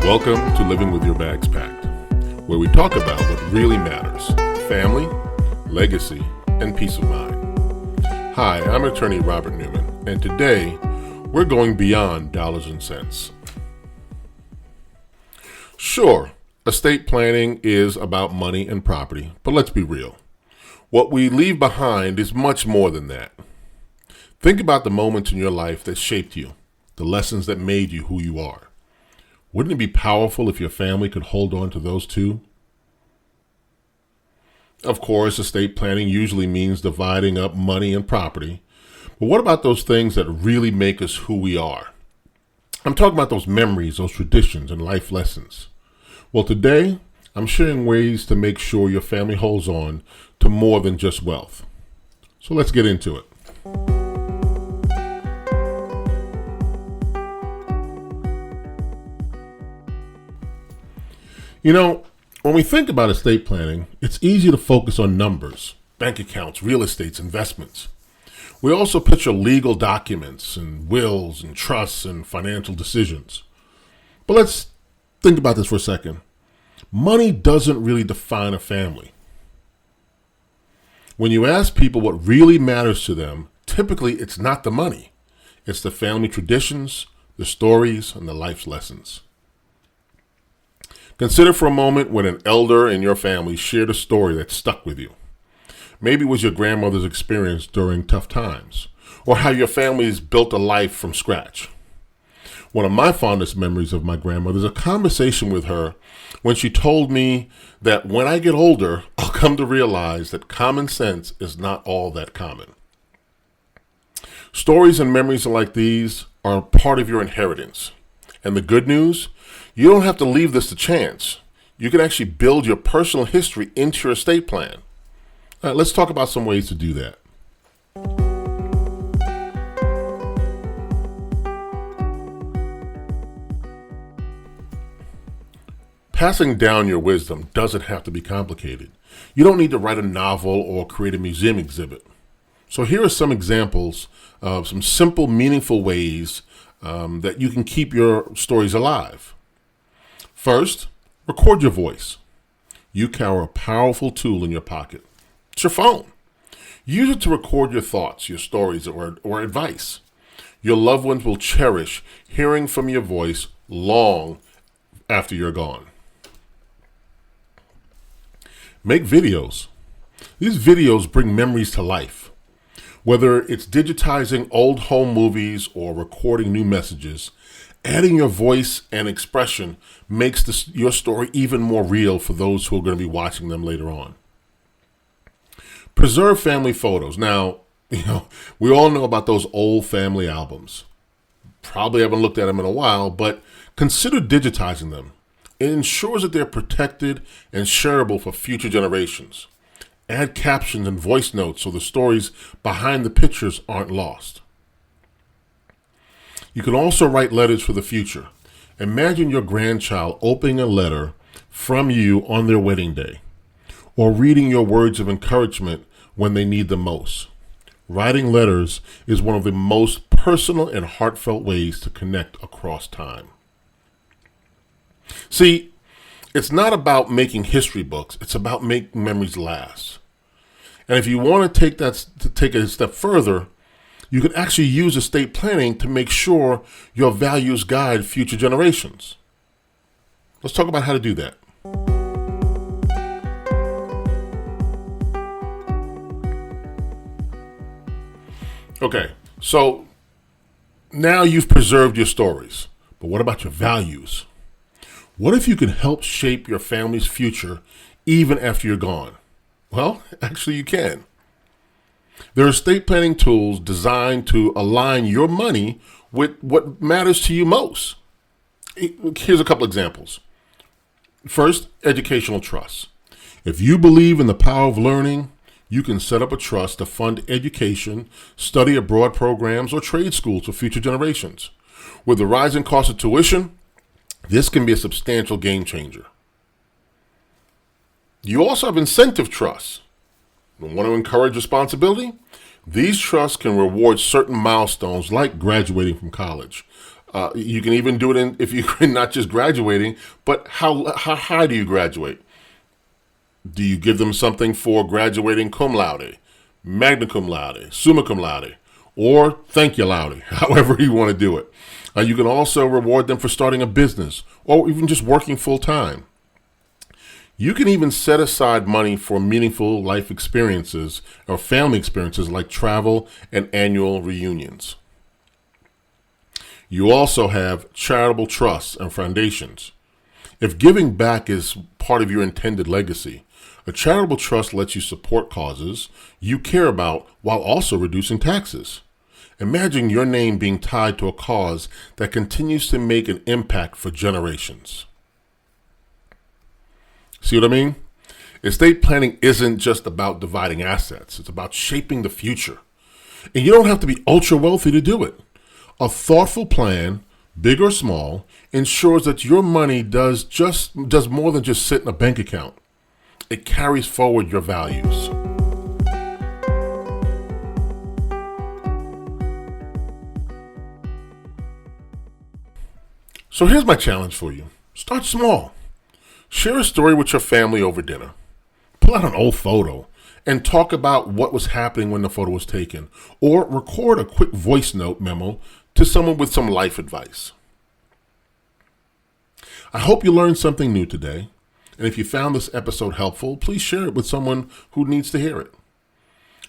Welcome to Living with Your Bags Packed, where we talk about what really matters: family, legacy, and peace of mind. Hi, I'm attorney Robert Newman, and today we're going beyond dollars and cents. Sure, estate planning is about money and property, but let's be real. What we leave behind is much more than that. Think about the moments in your life that shaped you, the lessons that made you who you are. Wouldn't it be powerful if your family could hold on to those too? Of course, estate planning usually means dividing up money and property. But what about those things that really make us who we are? I'm talking about those memories, those traditions, and life lessons. Well, today, I'm sharing ways to make sure your family holds on to more than just wealth. So let's get into it. You know, when we think about estate planning, it's easy to focus on numbers, bank accounts, real estates, investments. We also picture legal documents and wills and trusts and financial decisions. But let's think about this for a second. Money doesn't really define a family. When you ask people what really matters to them, typically it's not the money. It's the family traditions, the stories, and the life lessons. Consider for a moment when an elder in your family shared a story that stuck with you. Maybe it was your grandmother's experience during tough times, or how your family's built a life from scratch. One of my fondest memories of my grandmother is a conversation with her when she told me that when I get older, I'll come to realize that common sense is not all that common. Stories and memories like these are part of your inheritance. And the good news, you don't have to leave this to chance. You can actually build your personal history into your estate plan. All right, let's talk about some ways to do that. Passing down your wisdom doesn't have to be complicated. You don't need to write a novel or create a museum exhibit. So here are some examples of some simple, meaningful ways that you can keep your stories alive. First, record your voice. You carry a powerful tool in your pocket. It's your phone. Use it to record your thoughts, your stories, or advice. Your loved ones will cherish hearing from your voice long after you're gone. Make videos. These videos bring memories to life. Whether it's digitizing old home movies or recording new messages, adding your voice and expression makes your story even more real for those who are going to be watching them later on. Preserve family photos. Now, we all know about those old family albums. Probably haven't looked at them in a while, but consider digitizing them. It ensures that they're protected and shareable for future generations. Add captions and voice notes so the stories behind the pictures aren't lost. You can also write letters for the future. Imagine your grandchild opening a letter from you on their wedding day, or reading your words of encouragement when they need them most. Writing letters is one of the most personal and heartfelt ways to connect across time. See, it's not about making history books. It's about making memories last. And if you want to take a step further, you can actually use estate planning to make sure your values guide future generations. Let's talk about how to do that. Okay, so now you've preserved your stories, but what about your values? What if you can help shape your family's future even after you're gone? Well, actually you can. There are estate planning tools designed to align your money with what matters to you most. Here's a couple examples. First, educational trusts. If you believe in the power of learning, you can set up a trust to fund education, study abroad programs, or trade schools for future generations. With the rising cost of tuition, this can be a substantial game changer. You also have incentive trusts. Want to encourage responsibility? These trusts can reward certain milestones like graduating from college, You can even do it if you're not just graduating, but how high do you graduate? Do you give them something for graduating cum laude, magna cum laude, summa cum laude, or thank you laude, however you want to do it? You can also reward them for starting a business or even just working full time. You can even set aside money for meaningful life experiences or family experiences like travel and annual reunions. You also have charitable trusts and foundations. If giving back is part of your intended legacy, a charitable trust lets you support causes you care about while also reducing taxes. Imagine your name being tied to a cause that continues to make an impact for generations. See what I mean? Estate planning isn't just about dividing assets. It's about shaping the future. And you don't have to be ultra wealthy to do it. A thoughtful plan, big or small, ensures that your money does more than just sit in a bank account. It carries forward your values. So here's my challenge for you. Start small. Share a story with your family over dinner. Pull out an old photo and talk about what was happening when the photo was taken, or record a quick voice note memo to someone with some life advice. I hope you learned something new today, and if you found this episode helpful, please share it with someone who needs to hear it.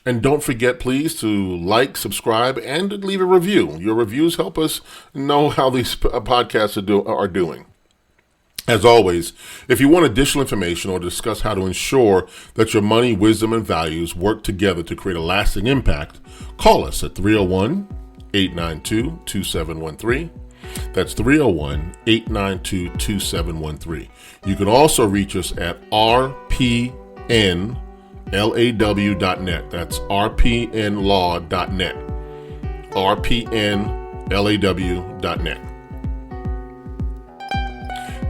And don't forget, please, to like, subscribe, and leave a review. Your reviews help us know how these podcasts are doing. As always, if you want additional information or discuss how to ensure that your money, wisdom, and values work together to create a lasting impact, call us at 301-892-2713. That's 301-892-2713. You can also reach us at rpnlaw.net. That's rpnlaw.net. rpnlaw.net.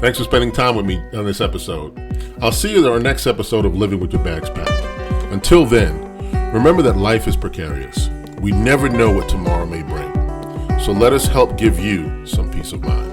Thanks for spending time with me on this episode. I'll see you in our next episode of Living with Your Bags Packed. Until then, remember that life is precarious. We never know what tomorrow may bring. So let us help give you some peace of mind.